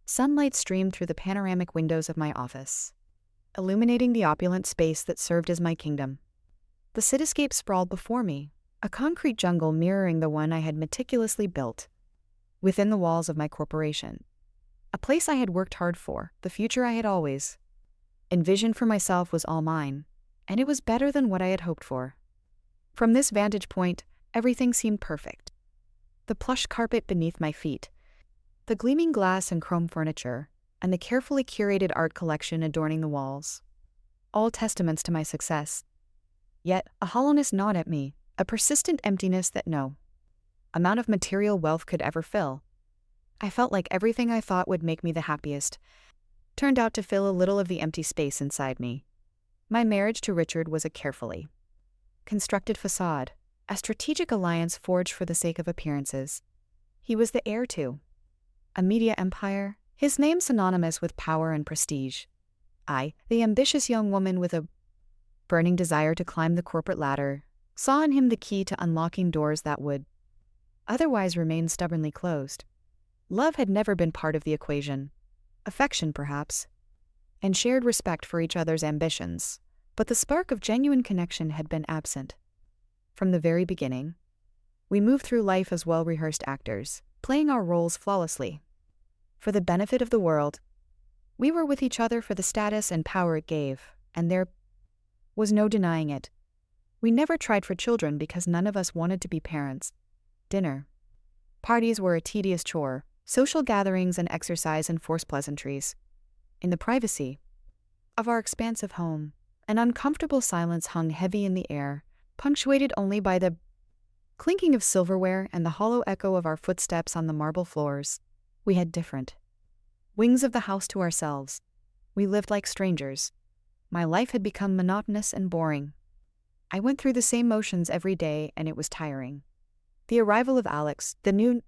Sunlight streamed through the panoramic windows of my office, illuminating the opulent space that served as my kingdom. The cityscape sprawled before me, a concrete jungle mirroring the one I had meticulously built within the walls of my corporation. A place I had worked hard for, the future I had always envisioned for myself was all mine, and it was better than what I had hoped for. From this vantage point, everything seemed perfect. The plush carpet beneath my feet, the gleaming glass and chrome furniture, and the carefully curated art collection adorning the walls, all testaments to my success. Yet, a hollowness gnawed at me, a persistent emptiness that no amount of material wealth could ever fill. I felt like everything I thought would make me the happiest turned out to fill a little of the empty space inside me. My marriage to Richard was a carefully constructed facade, a strategic alliance forged for the sake of appearances. He was the heir to a media empire, his name synonymous with power and prestige. I, the ambitious young woman with a burning desire to climb the corporate ladder, saw in him the key to unlocking doors that would otherwise remain stubbornly closed. Love had never been part of the equation. Affection, perhaps, and shared respect for each other's ambitions, but the spark of genuine connection had been absent. From the very beginning, we moved through life as well-rehearsed actors, playing our roles flawlessly. For the benefit of the world, we were with each other for the status and power it gave, and there was no denying it. We never tried for children because none of us wanted to be parents. Dinner parties were a tedious chore, social gatherings an exercise in forced pleasantries. In the privacy of our expansive home, an uncomfortable silence hung heavy in the air, punctuated only by the clinking of silverware and the hollow echo of our footsteps on the marble floors. We had different wings of the house to ourselves. We lived like strangers. My life had become monotonous and boring. I went through the same motions every day, and it was tiring. The arrival of Alex, the new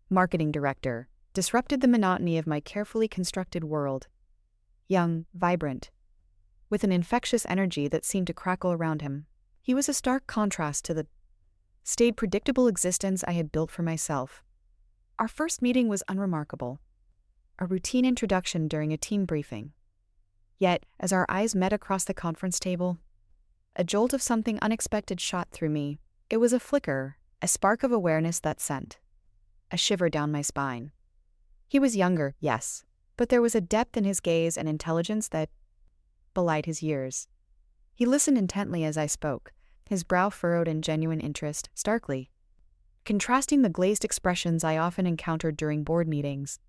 marketing director, disrupted the monotony of my carefully constructed world. Young, vibrant, with an infectious energy that seemed to crackle around him, he was a stark contrast to the staid, predictable existence I had built for myself. Our first meeting was unremarkable, a routine introduction during a team briefing. Yet, as our eyes met across the conference table, a jolt of something unexpected shot through me. It was a flicker, a spark of awareness that sent a shiver down my spine. He was younger, yes, but there was a depth in his gaze and intelligence that belied his years. He listened intently as I spoke, his brow furrowed in genuine interest, starkly contrasting the glazed expressions I often encountered during board meetings.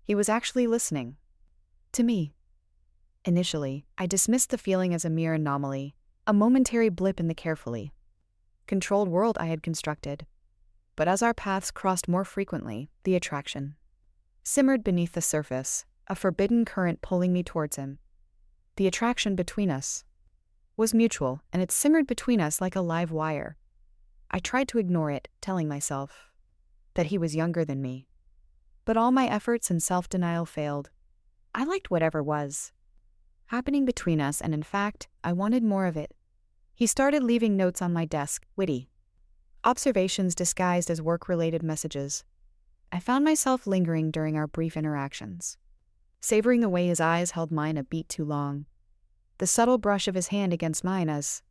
He was actually listening to me. Initially, I dismissed the feeling as a mere anomaly, a momentary blip in the carefully controlled world I had constructed. But as our paths crossed more frequently, the attraction simmered beneath the surface, a forbidden current pulling me towards him. The attraction between us was mutual, and it simmered between us like a live wire. I tried to ignore it, telling myself that he was younger than me. But all my efforts and self-denial failed. I liked whatever was happening between us, and in fact, I wanted more of it. He started leaving notes on my desk, witty observations disguised as work-related messages. I found myself lingering during our brief interactions, savoring the way his eyes held mine a beat too long, the subtle brush of his hand against mine as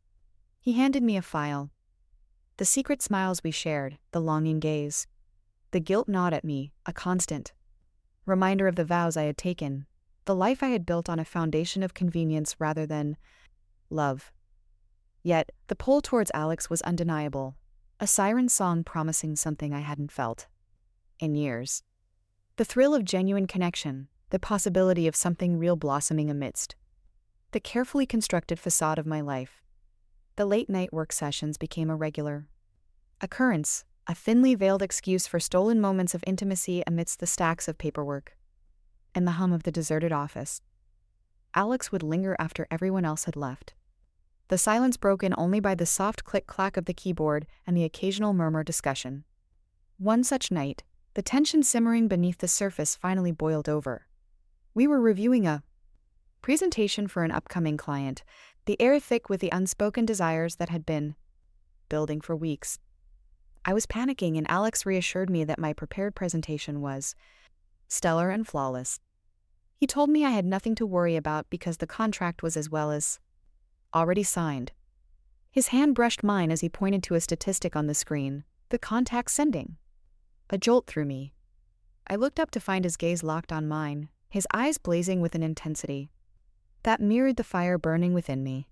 he handed me a file, the secret smiles we shared, the longing gaze, the guilt nod at me, a constant reminder of the vows I had taken, the life I had built on a foundation of convenience rather than love. Yet, the pull towards Alex was undeniable, a siren song promising something I hadn't felt in years. The thrill of genuine connection, the possibility of something real blossoming amidst the carefully constructed facade of my life. The late-night work sessions became a regular occurrence, a thinly veiled excuse for stolen moments of intimacy amidst the stacks of paperwork and the hum of the deserted office. Alex would linger after everyone else had left, the silence broken only by the soft click-clack of the keyboard and the occasional murmur discussion. One such night, the tension simmering beneath the surface finally boiled over. We were reviewing a presentation for an upcoming client, the air thick with the unspoken desires that had been building for weeks. I was panicking, and Alex reassured me that my prepared presentation was stellar and flawless. He told me I had nothing to worry about because the contract was as well as already signed. His hand brushed mine as he pointed to a statistic on the screen, the contact sending. A jolt through me. I looked up to find his gaze locked on mine, his eyes blazing with an intensity that mirrored the fire burning within me.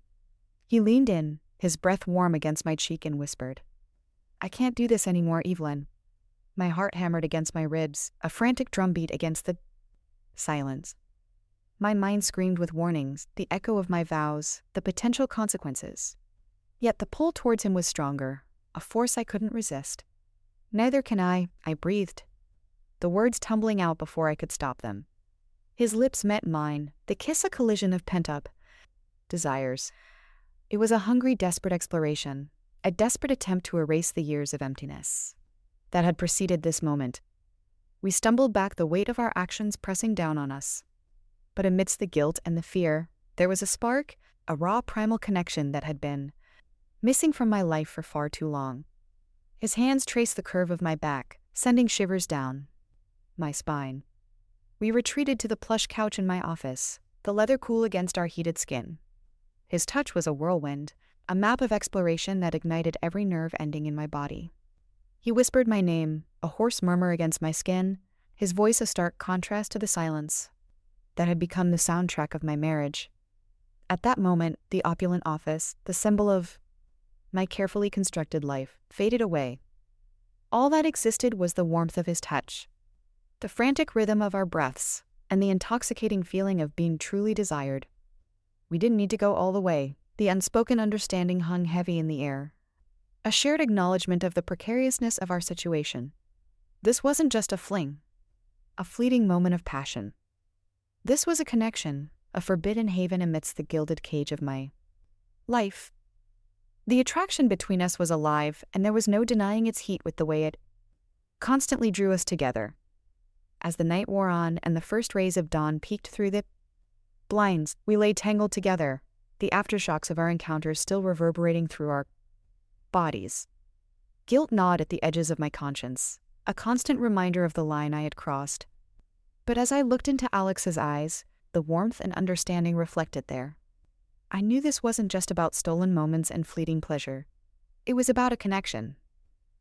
He leaned in, his breath warm against my cheek, and whispered, "I can't do this anymore, Evelyn." My heart hammered against my ribs, a frantic drumbeat against the silence. My mind screamed with warnings, the echo of my vows, the potential consequences. Yet the pull towards him was stronger, a force I couldn't resist. "Neither can I breathed, the words tumbling out before I could stop them. His lips met mine, the kiss a collision of pent-up desires. It was a hungry, desperate exploration, a desperate attempt to erase the years of emptiness that had preceded this moment. We stumbled back, the weight of our actions pressing down on us. But amidst the guilt and the fear, there was a spark, a raw primal connection that had been missing from my life for far too long. His hands traced the curve of my back, sending shivers down my spine. We retreated to the plush couch in my office, the leather cool against our heated skin. His touch was a whirlwind, a map of exploration that ignited every nerve ending in my body. He whispered my name, a hoarse murmur against my skin, his voice a stark contrast to the silence that had become the soundtrack of my marriage. At that moment, the opulent office, the symbol of my carefully constructed life, faded away. All that existed was the warmth of his touch, the frantic rhythm of our breaths, and the intoxicating feeling of being truly desired. We didn't need to go all the way. The unspoken understanding hung heavy in the air, a shared acknowledgement of the precariousness of our situation. This wasn't just a fling, a fleeting moment of passion. This was a connection, a forbidden haven amidst the gilded cage of my life. The attraction between us was alive, and there was no denying its heat with the way it constantly drew us together. As the night wore on and the first rays of dawn peeked through the blinds, we lay tangled together, the aftershocks of our encounters still reverberating through our bodies. Guilt gnawed at the edges of my conscience, a constant reminder of the line I had crossed. But as I looked into Alex's eyes, the warmth and understanding reflected there, I knew this wasn't just about stolen moments and fleeting pleasure. It was about a connection,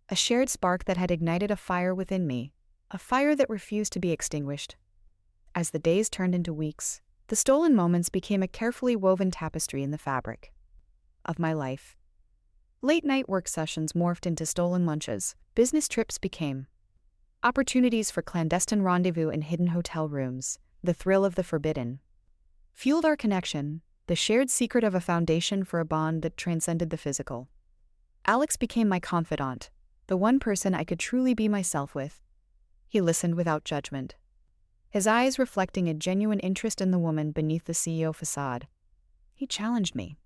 a shared spark that had ignited a fire within me, a fire that refused to be extinguished. As the days turned into weeks, the stolen moments became a carefully woven tapestry in the fabric of my life. Late-night work sessions morphed into stolen lunches, business trips became opportunities for clandestine rendezvous in hidden hotel rooms. The thrill of the forbidden fueled our connection, the shared secret of a foundation for a bond that transcended the physical. Alex became my confidant, the one person I could truly be myself with. He listened without judgment, his eyes reflecting a genuine interest in the woman beneath the CEO facade. He challenged me,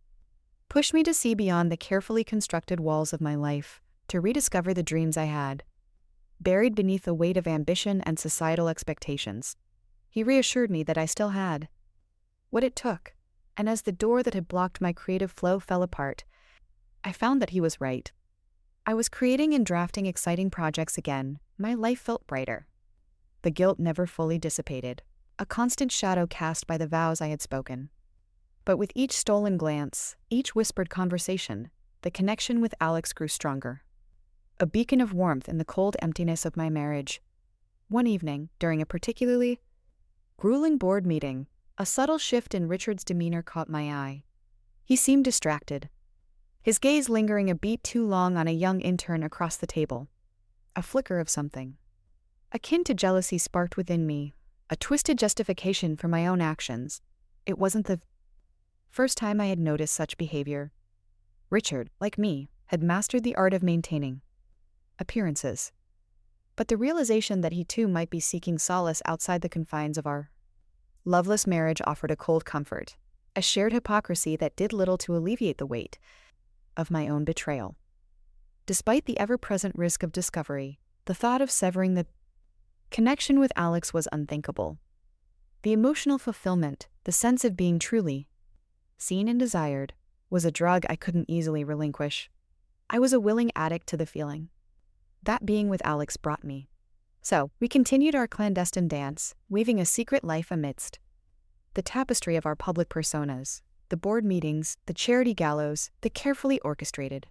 pushed me to see beyond the carefully constructed walls of my life, to rediscover the dreams I had, buried beneath the weight of ambition and societal expectations. He reassured me that I still had what it took, and as the door that had blocked my creative flow fell apart, I found that he was right. I was creating and drafting exciting projects again. My life felt brighter. The guilt never fully dissipated, a constant shadow cast by the vows I had spoken. But with each stolen glance, each whispered conversation, the connection with Alex grew stronger. A beacon of warmth in the cold emptiness of my marriage. One evening, during a particularly grueling board meeting, a subtle shift in Richard's demeanor caught my eye. He seemed distracted, his gaze lingering a beat too long on a young intern across the table. A flicker of something akin to jealousy sparked within me, a twisted justification for my own actions. It wasn't the first time I had noticed such behavior. Richard, like me, had mastered the art of maintaining appearances. But the realization that he too might be seeking solace outside the confines of our loveless marriage offered a cold comfort, a shared hypocrisy that did little to alleviate the weight of my own betrayal. Despite the ever-present risk of discovery, the thought of severing the connection with Alex was unthinkable. The emotional fulfillment, the sense of being truly seen and desired, was a drug I couldn't easily relinquish. I was a willing addict to the feeling that being with Alex brought me. So, we continued our clandestine dance, weaving a secret life amidst the tapestry of our public personas, the board meetings, the charity gallows, the carefully orchestrated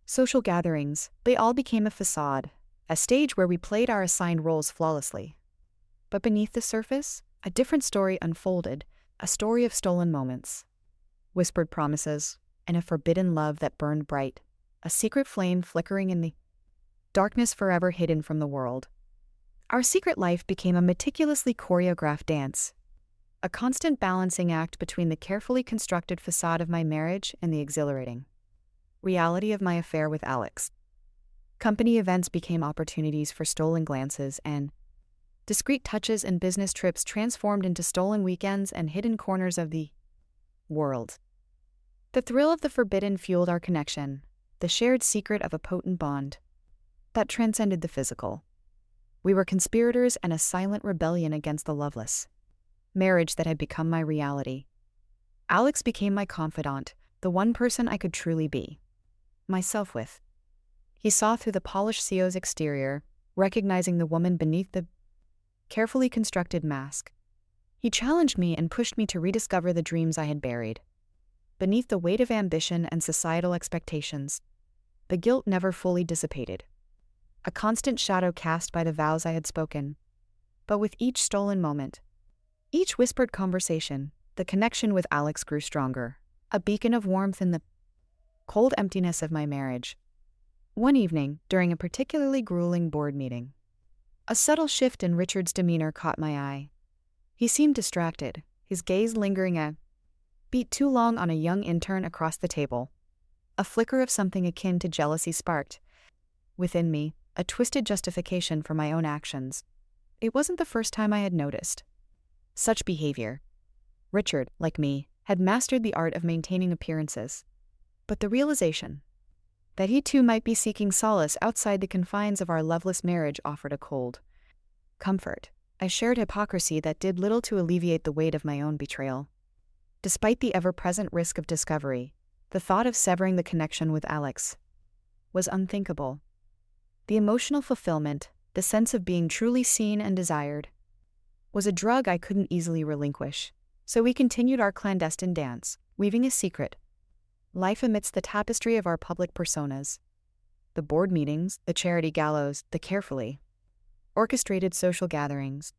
social gatherings, they all became a facade, a stage where we played our assigned roles flawlessly. But beneath the surface, a different story unfolded, a story of stolen moments, whispered promises, and a forbidden love that burned bright, a secret flame flickering in the darkness forever hidden from the world. Our secret life became a meticulously choreographed dance, a constant balancing act between the carefully constructed facade of my marriage and the exhilarating reality of my affair with Alex. Company events became opportunities for stolen glances, and discreet touches and business trips transformed into stolen weekends and hidden corners of the world. The thrill of the forbidden fueled our connection, the shared secret of a potent bond that transcended the physical. We were conspirators and a silent rebellion against the loveless marriage that had become my reality. Alex became my confidant, the one person I could truly be myself with. He saw through the polished CEO's exterior, recognizing the woman beneath the carefully constructed mask. He challenged me and pushed me to rediscover the dreams I had buried beneath the weight of ambition and societal expectations. The guilt never fully dissipated, a constant shadow cast by the vows I had spoken. But with each stolen moment, each whispered conversation, the connection with Alex grew stronger, a beacon of warmth in the cold emptiness of my marriage. One evening, during a particularly grueling board meeting, a subtle shift in Richard's demeanor caught my eye. He seemed distracted, his gaze lingering a beat too long on a young intern across the table. A flicker of something akin to jealousy sparked within me, a twisted justification for my own actions. It wasn't the first time I had noticed such behavior. Richard, like me, had mastered the art of maintaining appearances. But the realization that he too might be seeking solace outside the confines of our loveless marriage offered a cold comfort, a shared hypocrisy that did little to alleviate the weight of my own betrayal. Despite the ever-present risk of discovery, the thought of severing the connection with Alex was unthinkable. The emotional fulfillment, the sense of being truly seen and desired, was a drug I couldn't easily relinquish. So we continued our clandestine dance, weaving a secret life amidst the tapestry of our public personas. The board meetings, the charity gallows, the carefully orchestrated social gatherings,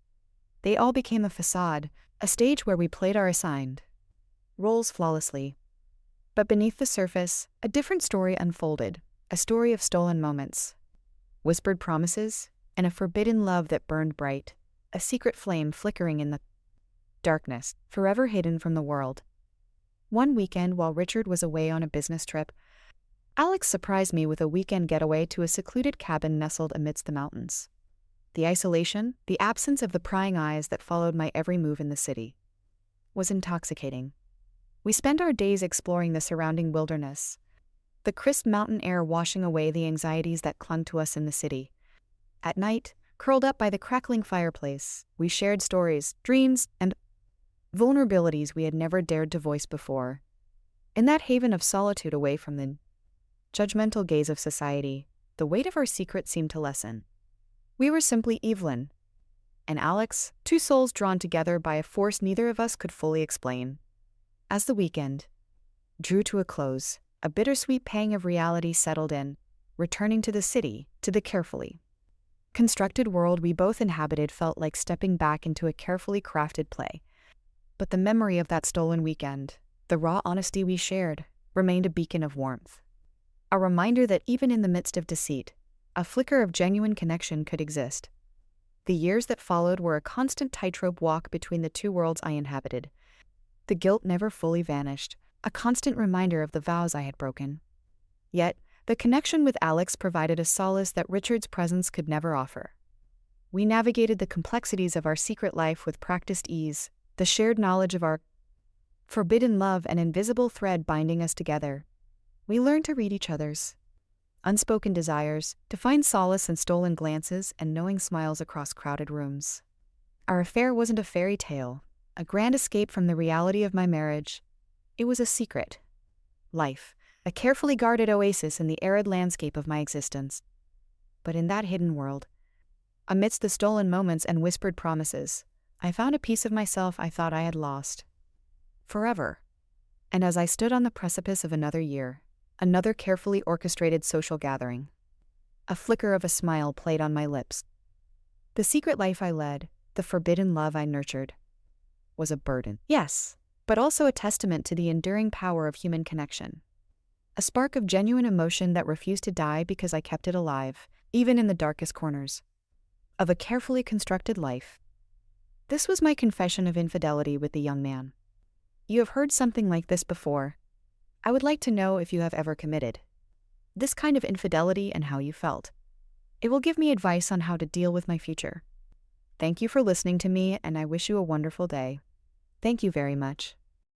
they all became a facade, a stage where we played our assigned roles flawlessly. But beneath the surface, a different story unfolded, a story of stolen moments, whispered promises, and a forbidden love that burned bright, a secret flame flickering in the darkness, forever hidden from the world. One weekend, while Richard was away on a business trip, Alex surprised me with a weekend getaway to a secluded cabin nestled amidst the mountains. The isolation, the absence of the prying eyes that followed my every move in the city, was intoxicating. We spent our days exploring the surrounding wilderness, the crisp mountain air washing away the anxieties that clung to us in the city. At night, curled up by the crackling fireplace, we shared stories, dreams, and vulnerabilities we had never dared to voice before. In that haven of solitude away from the judgmental gaze of society, the weight of our secret seemed to lessen. We were simply Evelyn and Alex, two souls drawn together by a force neither of us could fully explain. As the weekend drew to a close, a bittersweet pang of reality settled in. Returning to the city, to the carefully constructed world we both inhabited felt like stepping back into a carefully crafted play. But the memory of that stolen weekend, the raw honesty we shared, remained a beacon of warmth. A reminder that even in the midst of deceit, a flicker of genuine connection could exist. The years that followed were a constant tightrope walk between the two worlds I inhabited. The guilt never fully vanished, a constant reminder of the vows I had broken. Yet, the connection with Alex provided a solace that Richard's presence could never offer. We navigated the complexities of our secret life with practiced ease, the shared knowledge of our forbidden love an invisible thread binding us together. We learned to read each other's unspoken desires, to find solace in stolen glances and knowing smiles across crowded rooms. Our affair wasn't a fairy tale, a grand escape from the reality of my marriage. It was a secret life, a carefully guarded oasis in the arid landscape of my existence. But in that hidden world, amidst the stolen moments and whispered promises, I found a piece of myself I thought I had lost. Forever. And as I stood on the precipice of another year, another carefully orchestrated social gathering, a flicker of a smile played on my lips. The secret life I led, the forbidden love I nurtured, was a burden. Yes, but also a testament to the enduring power of human connection. A spark of genuine emotion that refused to die because I kept it alive, even in the darkest corners of a carefully constructed life. This was my confession of infidelity with the young man. You have heard something like this before. I would like to know if you have ever committed this kind of infidelity and how you felt. It will give me advice on how to deal with my future. Thank you for listening to me, and I wish you a wonderful day. Thank you very much.